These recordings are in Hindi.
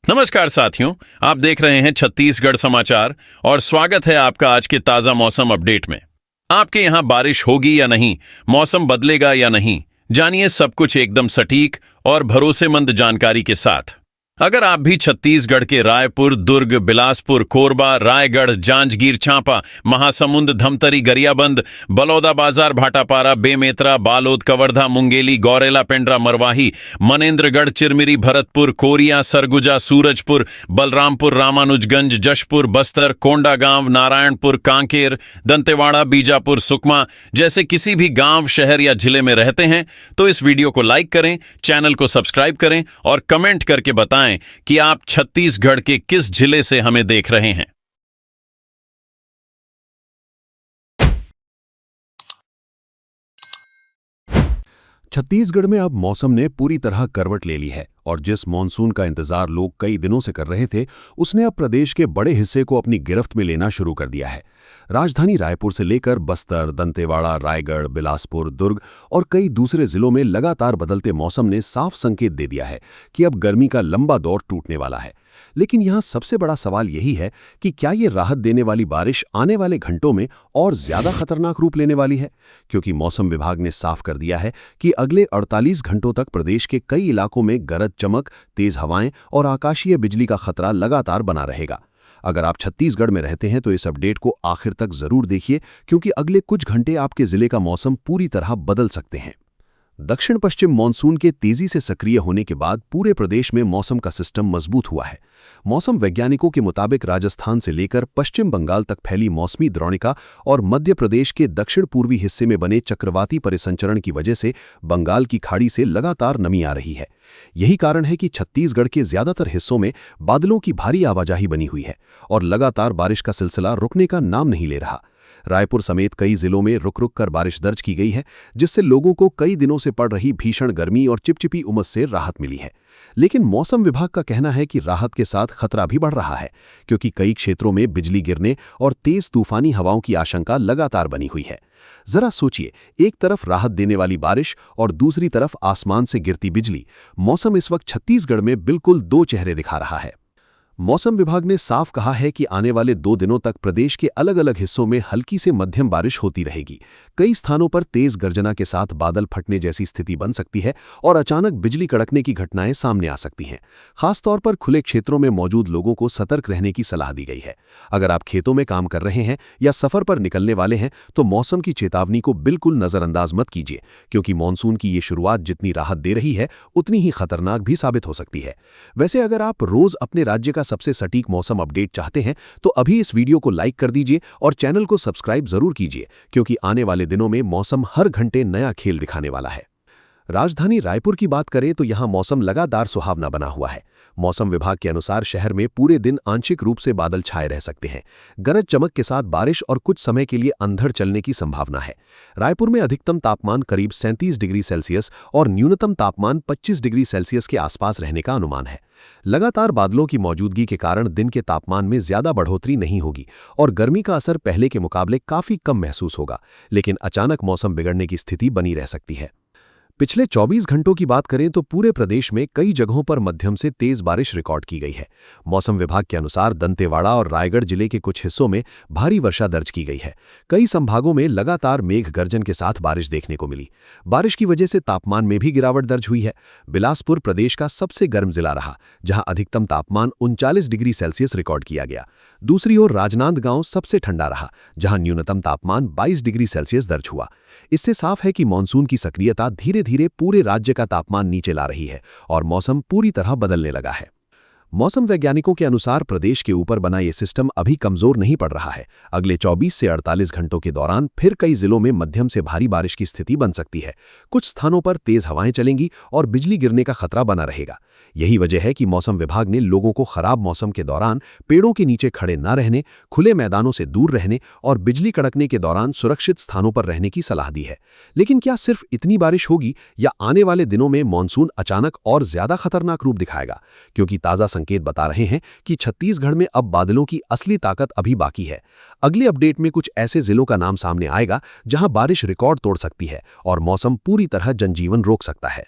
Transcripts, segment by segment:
नमस्कार साथियों, आप देख रहे हैं छत्तीसगढ़ समाचार और स्वागत है आपका आज के ताजा मौसम अपडेट में। आपके यहां बारिश होगी या नहीं, मौसम बदलेगा या नहीं, जानिए सब कुछ एकदम सटीक और भरोसेमंद जानकारी के साथ। अगर आप भी छत्तीसगढ़ के रायपुर, दुर्ग, बिलासपुर, कोरबा, रायगढ़, जांजगीर चांपा, महासमुंद, धमतरी, गरियाबंद, बलौदाबाजार, भाटापारा, बेमेतरा, बालोद, कवर्धा, मुंगेली, गौरेला, पेंड्रा, मरवाही, मनेन्द्रगढ़, चिरमिरी, भरतपुर, कोरिया, सरगुजा, सूरजपुर, बलरामपुर, रामानुजगंज, जशपुर, बस्तर, कोंडागांव, नारायणपुर, कांकेर, दंतेवाड़ा, बीजापुर, सुकमा जैसे किसी भी गांव, शहर या जिले में रहते हैं तो इस वीडियो को लाइक करें, चैनल को सब्सक्राइब करें और कमेंट करके बताएं कि आप छत्तीसगढ़ के किस जिले से हमें देख रहे हैं। छत्तीसगढ़ में अब मौसम ने पूरी तरह करवट ले ली है और जिस मॉनसून का इंतजार लोग कई दिनों से कर रहे थे, उसने अब प्रदेश के बड़े हिस्से को अपनी गिरफ्त में लेना शुरू कर दिया है। राजधानी रायपुर से लेकर बस्तर, दंतेवाड़ा, रायगढ़, बिलासपुर, दुर्ग और कई दूसरे जिलों में लगातार बदलते मौसम ने साफ संकेत दे दिया है कि अब गर्मी का लंबा दौर टूटने वाला है। लेकिन यहाँ सबसे बड़ा सवाल यही है कि क्या ये राहत देने वाली बारिश आने वाले घंटों में और ज्यादा खतरनाक रूप लेने वाली है, क्योंकि मौसम विभाग ने साफ कर दिया है कि अगले 48 घंटों तक प्रदेश के कई इलाकों में गरज चमक, तेज हवाएं और आकाशीय बिजली का खतरा लगातार बना रहेगा। अगर आप छत्तीसगढ़ में रहते हैं तो इस अपडेट को आखिर तक जरूर देखिए, क्योंकि अगले कुछ घंटे आपके जिले का मौसम पूरी तरह बदल सकते हैं। दक्षिण पश्चिम मानसून के तेजी से सक्रिय होने के बाद पूरे प्रदेश में मौसम का सिस्टम मजबूत हुआ है। मौसम वैज्ञानिकों के मुताबिक राजस्थान से लेकर पश्चिम बंगाल तक फैली मौसमी द्रोणिका और मध्य प्रदेश के दक्षिण पूर्वी हिस्से में बने चक्रवाती परिसंचरण की वजह से बंगाल की खाड़ी से लगातार नमी आ रही है। यही कारण है कि छत्तीसगढ़ के ज्यादातर हिस्सों में बादलों की भारी आवाजाही बनी हुई है और लगातार बारिश का सिलसिला रुकने का नाम नहीं ले रहा। रायपुर समेत कई जिलों में रुक रुक कर बारिश दर्ज की गई है, जिससे लोगों को कई दिनों से पड़ रही भीषण गर्मी और चिपचिपी उमस से राहत मिली है। लेकिन मौसम विभाग का कहना है कि राहत के साथ खतरा भी बढ़ रहा है, क्योंकि कई क्षेत्रों में बिजली गिरने और तेज तूफानी हवाओं की आशंका लगातार बनी हुई है। जरा सोचिए, एक तरफ राहत देने वाली बारिश और दूसरी तरफ आसमान से गिरती बिजली। मौसम इस वक्त छत्तीसगढ़ में बिल्कुल दो चेहरे दिखा रहा है। मौसम विभाग ने साफ कहा है कि आने वाले 2 दिनों तक प्रदेश के अलग अलग हिस्सों में हल्की से मध्यम बारिश होती रहेगी। कई स्थानों पर तेज गर्जना के साथ बादल फटने जैसी स्थिति बन सकती है और अचानक बिजली कड़कने की घटनाएं सामने आ सकती हैं। खासतौर पर खुले क्षेत्रों में मौजूद लोगों को सतर्क रहने की सलाह दी गई है। अगर आप खेतों में काम कर रहे हैं या सफर पर निकलने वाले हैं तो मौसम की चेतावनी को बिल्कुल नजरअंदाज मत कीजिए, क्योंकि मानसून की ये शुरुआत जितनी राहत दे रही है उतनी ही खतरनाक भी साबित हो सकती है। वैसे अगर आप रोज अपने राज्य का सबसे सटीक मौसम अपडेट चाहते हैं तो अभी इस वीडियो को लाइक कर दीजिए और चैनल को सब्सक्राइब जरूर कीजिए, क्योंकि आने वाले दिनों में मौसम हर घंटे नया खेल दिखाने वाला है। राजधानी रायपुर की बात करें तो यहां मौसम लगातार सुहावना बना हुआ है। मौसम विभाग के अनुसार शहर में पूरे दिन आंशिक रूप से बादल छाए रह सकते हैं। गरज चमक के साथ बारिश और कुछ समय के लिए अंधड़ चलने की संभावना है। रायपुर में अधिकतम तापमान करीब 37 डिग्री सेल्सियस और न्यूनतम तापमान 25 डिग्री सेल्सियस के आसपास रहने का अनुमान है। लगातार बादलों की मौजूदगी के कारण दिन के तापमान में ज्यादा बढ़ोतरी नहीं होगी और गर्मी का असर पहले के मुकाबले काफी कम महसूस होगा, लेकिन अचानक मौसम बिगड़ने की स्थिति बनी रह सकती है। पिछले 24 घंटों की बात करें तो पूरे प्रदेश में कई जगहों पर मध्यम से तेज बारिश रिकॉर्ड की गई है। मौसम विभाग के अनुसार दंतेवाड़ा और रायगढ़ जिले के कुछ हिस्सों में भारी वर्षा दर्ज की गई है। कई संभागों में लगातार मेघ गर्जन के साथ बारिश देखने को मिली। बारिश की वजह से तापमान में भी गिरावट दर्ज हुई है। बिलासपुर प्रदेश का सबसे गर्म जिला रहा, जहां अधिकतम तापमान 39 डिग्री सेल्सियस रिकॉर्ड किया गया। दूसरी ओर राजनांदगांव सबसे ठंडा रहा, जहां न्यूनतम तापमान 22 डिग्री सेल्सियस दर्ज हुआ। इससे साफ है कि मानसून की सक्रियता धीरे धीरे पूरे राज्य का तापमान नीचे ला रही है और मौसम पूरी तरह बदलने लगा है। मौसम वैज्ञानिकों के अनुसार प्रदेश के ऊपर बना ये सिस्टम अभी कमजोर नहीं पड़ रहा है। अगले 24 से 48 घंटों के दौरान फिर कई जिलों में मध्यम से भारी बारिश की स्थिति बन सकती है। कुछ स्थानों पर तेज हवाएं चलेंगी और बिजली गिरने का खतरा बना रहेगा। यही वजह है कि मौसम विभाग ने लोगों को खराब मौसम के दौरान पेड़ों के नीचे खड़े न रहने, खुले मैदानों से दूर रहने और बिजली कड़कने के दौरान सुरक्षित स्थानों पर रहने की सलाह दी है। लेकिन क्या सिर्फ इतनी बारिश होगी या आने वाले दिनों में मानसून अचानक और ज्यादा खतरनाक रूप दिखाएगा? क्योंकि ताजा संकेत बता रहे हैं कि छत्तीसगढ़ में अब बादलों की असली ताकत अभी बाकी है। अगले अपडेट में कुछ ऐसे जिलों का नाम सामने आएगा जहां बारिश रिकॉर्ड तोड़ सकती है और मौसम पूरी तरह जनजीवन रोक सकता है।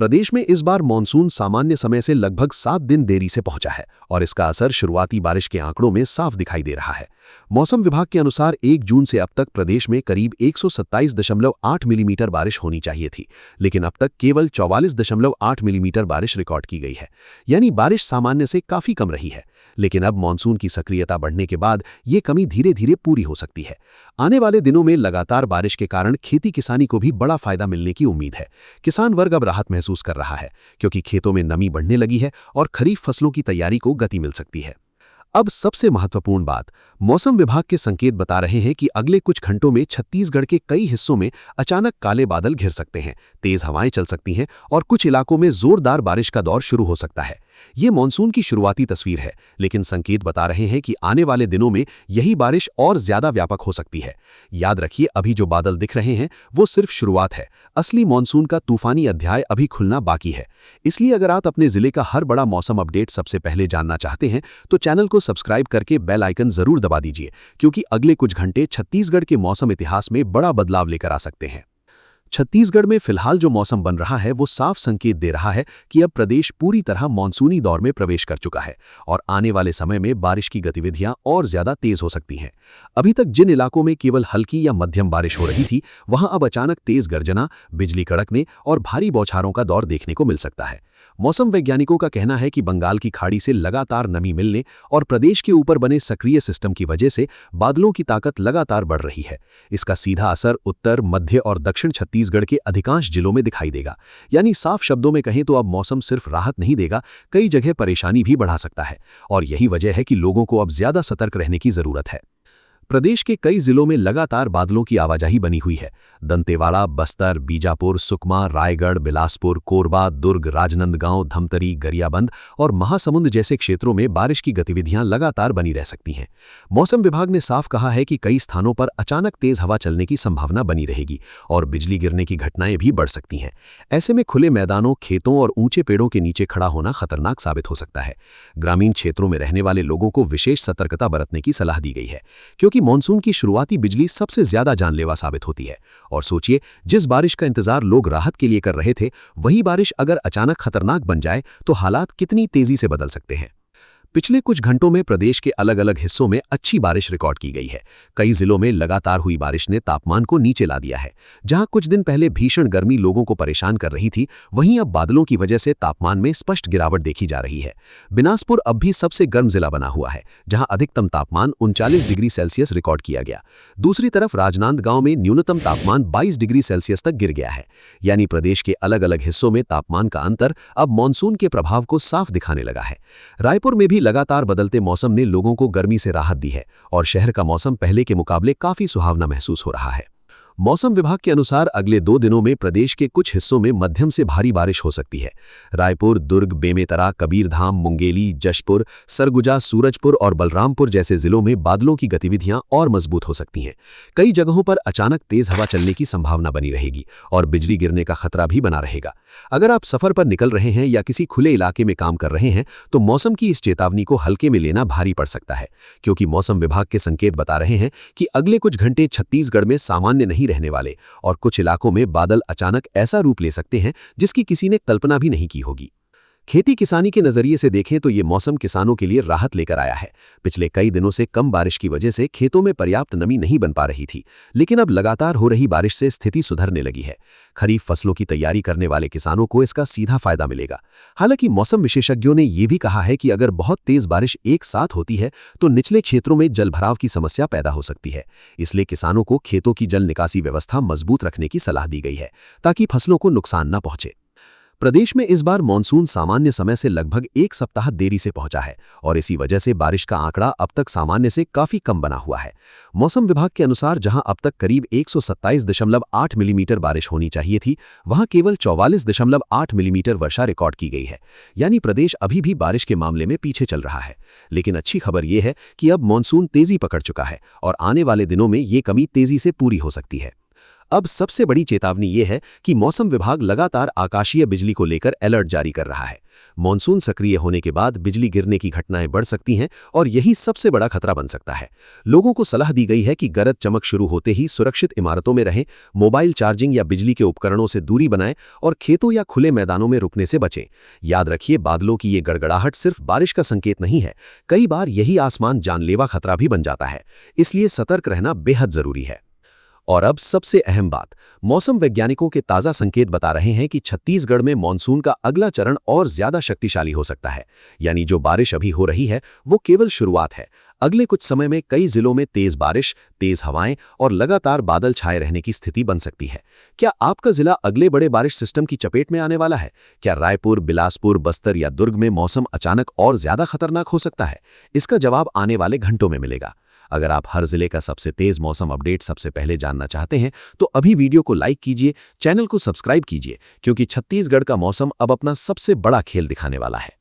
प्रदेश में इस बार मॉनसून सामान्य समय से लगभग 7 दिन देरी से पहुंचा है और इसका असर शुरुआती बारिश के आंकड़ों में साफ दिखाई दे रहा है। मौसम विभाग के अनुसार 1 जून से अब तक प्रदेश में करीब 127.8 मिलीमीटर बारिश होनी चाहिए थी, लेकिन अब तक केवल 44.8 मिलीमीटर बारिश रिकॉर्ड की गई है, यानी बारिश सामान्य से काफी कम रही है। लेकिन अब मॉनसून की सक्रियता बढ़ने के बाद ये कमी धीरे धीरे पूरी हो सकती है। आने वाले दिनों में लगातार बारिश के कारण खेती किसानी को भी बड़ा फायदा मिलने की उम्मीद है। किसान वर्ग अब राहत महसूस कर रहा है, क्योंकि खेतों में नमी बढ़ने लगी है और खरीफ फसलों की तैयारी को गति मिल सकती है। अब सबसे महत्वपूर्ण बात, मौसम विभाग के संकेत बता रहे हैं कि अगले कुछ घंटों में छत्तीसगढ़ के कई हिस्सों में अचानक काले बादल घिर सकते हैं, तेज हवाएं चल सकती हैं और कुछ इलाकों में जोरदार बारिश का दौर शुरू हो सकता है। ये मॉनसून की शुरुआती तस्वीर है, लेकिन संकेत बता रहे हैं कि आने वाले दिनों में यही बारिश और ज्यादा व्यापक हो सकती है। याद रखिए, अभी जो बादल दिख रहे हैं वो सिर्फ शुरुआत है। असली मॉनसून का तूफानी अध्याय अभी खुलना बाकी है। इसलिए अगर आप अपने जिले का हर बड़ा मौसम अपडेट सबसे पहले जानना चाहते हैं तो चैनल को सब्सक्राइब करके बेल आइकन जरूर दबा दीजिए, क्योंकि अगले कुछ घंटे छत्तीसगढ़ के मौसम इतिहास में बड़ा बदलाव लेकर आ सकते हैं। छत्तीसगढ़ में फिलहाल जो मौसम बन रहा है वो साफ संकेत दे रहा है कि अब प्रदेश पूरी तरह मॉनसूनी दौर में प्रवेश कर चुका है और आने वाले समय में बारिश की गतिविधियां और ज्यादा तेज हो सकती हैं। अभी तक जिन इलाकों में केवल हल्की या मध्यम बारिश हो रही थी, वहां अब अचानक तेज गर्जना, बिजली कड़कने और भारी बौछारों का दौर देखने को मिल सकता है। मौसम वैज्ञानिकों का कहना है कि बंगाल की खाड़ी से लगातार नमी मिलने और प्रदेश के ऊपर बने सक्रिय सिस्टम की वजह से बादलों की ताकत लगातार बढ़ रही है। इसका सीधा असर उत्तर, मध्य और दक्षिण छत्तीसगढ़ के अधिकांश जिलों में दिखाई देगा। यानी साफ शब्दों में कहें तो अब मौसम सिर्फ राहत नहीं देगा, कई जगह परेशानी भी बढ़ा सकता है। और यही वजह है कि लोगों को अब ज्यादा सतर्क रहने की जरूरत है। प्रदेश के कई जिलों में लगातार बादलों की आवाजाही बनी हुई है। दंतेवाड़ा, बस्तर, बीजापुर, सुकमा, रायगढ़, बिलासपुर, कोरबा, दुर्ग, राजनांदगांव, धमतरी, गरियाबंद और महासमुंद जैसे क्षेत्रों में बारिश की गतिविधियां लगातार बनी रह सकती हैं। मौसम विभाग ने साफ कहा है कि कई स्थानों पर अचानक तेज हवा चलने की संभावना बनी रहेगी और बिजली गिरने की घटनाएं भी बढ़ सकती हैं। ऐसे में खुले मैदानों, खेतों और ऊंचे पेड़ों के नीचे खड़ा होना खतरनाक साबित हो सकता है। ग्रामीण क्षेत्रों में रहने वाले लोगों को विशेष सतर्कता बरतने की सलाह दी गई है, क्योंकि मॉनसून की शुरुआती बिजली सबसे ज्यादा जानलेवा साबित होती है। और सोचिए, जिस बारिश का इंतजार लोग राहत के लिए कर रहे थे, वही बारिश अगर अचानक खतरनाक बन जाए तो हालात कितनी तेजी से बदल सकते हैं। पिछले कुछ घंटों में प्रदेश के अलग अलग हिस्सों में अच्छी बारिश रिकॉर्ड की गई है। कई जिलों में लगातार हुई बारिश ने तापमान को नीचे ला दिया है। जहां कुछ दिन पहले भीषण गर्मी लोगों को परेशान कर रही थी, वहीं अब बादलों की वजह से तापमान में स्पष्ट गिरावट देखी जा रही है। बिलासपुर अब भी सबसे गर्म जिला बना हुआ है, जहां अधिकतम तापमान 39 डिग्री सेल्सियस रिकॉर्ड किया गया। दूसरी तरफ राजनांदगांव में न्यूनतम तापमान 22 डिग्री सेल्सियस तक गिर गया है। यानी प्रदेश के अलग अलग हिस्सों में तापमान का अंतर अब मॉनसून के प्रभाव को साफ दिखाने लगा है। रायपुर में भी लगातार बदलते मौसम ने लोगों को गर्मी से राहत दी है और शहर का मौसम पहले के मुकाबले काफी सुहावना महसूस हो रहा है। मौसम विभाग के अनुसार अगले 2 दिनों में प्रदेश के कुछ हिस्सों में मध्यम से भारी बारिश हो सकती है। रायपुर, दुर्ग, बेमेतरा, कबीरधाम, मुंगेली, जशपुर, सरगुजा, सूरजपुर और बलरामपुर जैसे जिलों में बादलों की गतिविधियां और मजबूत हो सकती हैं। कई जगहों पर अचानक तेज हवा चलने की संभावना बनी रहेगी और बिजली गिरने का खतरा भी बना रहेगा। अगर आप सफर पर निकल रहे हैं या किसी खुले इलाके में काम कर रहे हैं तो मौसम की इस चेतावनी को हल्के में लेना भारी पड़ सकता है, क्योंकि मौसम विभाग के संकेत बता रहे हैं कि अगले कुछ घंटे छत्तीसगढ़ में सामान्य नहीं रहने वाले और कुछ इलाकों में बादल अचानक ऐसा रूप ले सकते हैं जिसकी किसी ने कल्पना भी नहीं की होगी। खेती किसानी के नजरिए से देखें तो ये मौसम किसानों के लिए राहत लेकर आया है। पिछले कई दिनों से कम बारिश की वजह से खेतों में पर्याप्त नमी नहीं बन पा रही थी, लेकिन अब लगातार हो रही बारिश से स्थिति सुधरने लगी है। खरीफ फसलों की तैयारी करने वाले किसानों को इसका सीधा फायदा मिलेगा। हालांकि मौसम विशेषज्ञों ने यह भी कहा है कि अगर बहुत तेज बारिश एक साथ होती है तो निचले क्षेत्रों में जलभराव की समस्या पैदा हो सकती है। इसलिए किसानों को खेतों की जल निकासी व्यवस्था मजबूत रखने की सलाह दी गई है, ताकि फसलों को नुकसान न पहुंचे। प्रदेश में इस बार मानसून सामान्य समय से लगभग 1 सप्ताह देरी से पहुंचा है और इसी वजह से बारिश का आंकड़ा अब तक सामान्य से काफी कम बना हुआ है। मौसम विभाग के अनुसार जहां अब तक करीब 127.8 मिलीमीटर बारिश होनी चाहिए थी, वहां केवल 44.8 मिलीमीटर वर्षा रिकॉर्ड की गई है। यानी प्रदेश अभी भी बारिश के मामले में पीछे चल रहा है। लेकिन अच्छी खबर यह है कि अब मानसून तेजी पकड़ चुका है और आने वाले दिनों में ये कमी तेजी से पूरी हो सकती है। अब सबसे बड़ी चेतावनी ये है कि मौसम विभाग लगातार आकाशीय बिजली को लेकर अलर्ट जारी कर रहा है। मॉनसून सक्रिय होने के बाद बिजली गिरने की घटनाएं बढ़ सकती हैं और यही सबसे बड़ा खतरा बन सकता है। लोगों को सलाह दी गई है कि गरज चमक शुरू होते ही सुरक्षित इमारतों में रहें, मोबाइल चार्जिंग या बिजली के उपकरणों से दूरी बनाएं और खेतों या खुले मैदानों में रुकने से बचें। याद रखिए, बादलों की ये गड़गड़ाहट सिर्फ बारिश का संकेत नहीं है, कई बार यही आसमान जानलेवा खतरा भी बन जाता है। इसलिए सतर्क रहना बेहद जरूरी है। और अब सबसे अहम बात, मौसम वैज्ञानिकों के ताज़ा संकेत बता रहे हैं कि छत्तीसगढ़ में मॉनसून का अगला चरण और ज्यादा शक्तिशाली हो सकता है। यानी जो बारिश अभी हो रही है वो केवल शुरुआत है। अगले कुछ समय में कई जिलों में तेज बारिश, तेज हवाएं और लगातार बादल छाए रहने की स्थिति बन सकती है। क्या आपका जिला अगले बड़े बारिश सिस्टम की चपेट में आने वाला है? क्या रायपुर, बिलासपुर, बस्तर या दुर्ग में मौसम अचानक और ज्यादा खतरनाक हो सकता है? इसका जवाब आने वाले घंटों में मिलेगा। अगर आप हर जिले का सबसे तेज मौसम अपडेट सबसे पहले जानना चाहते हैं तो अभी वीडियो को लाइक कीजिए, चैनल को सब्सक्राइब कीजिए, क्योंकि छत्तीसगढ़ का मौसम अब अपना सबसे बड़ा खेल दिखाने वाला है।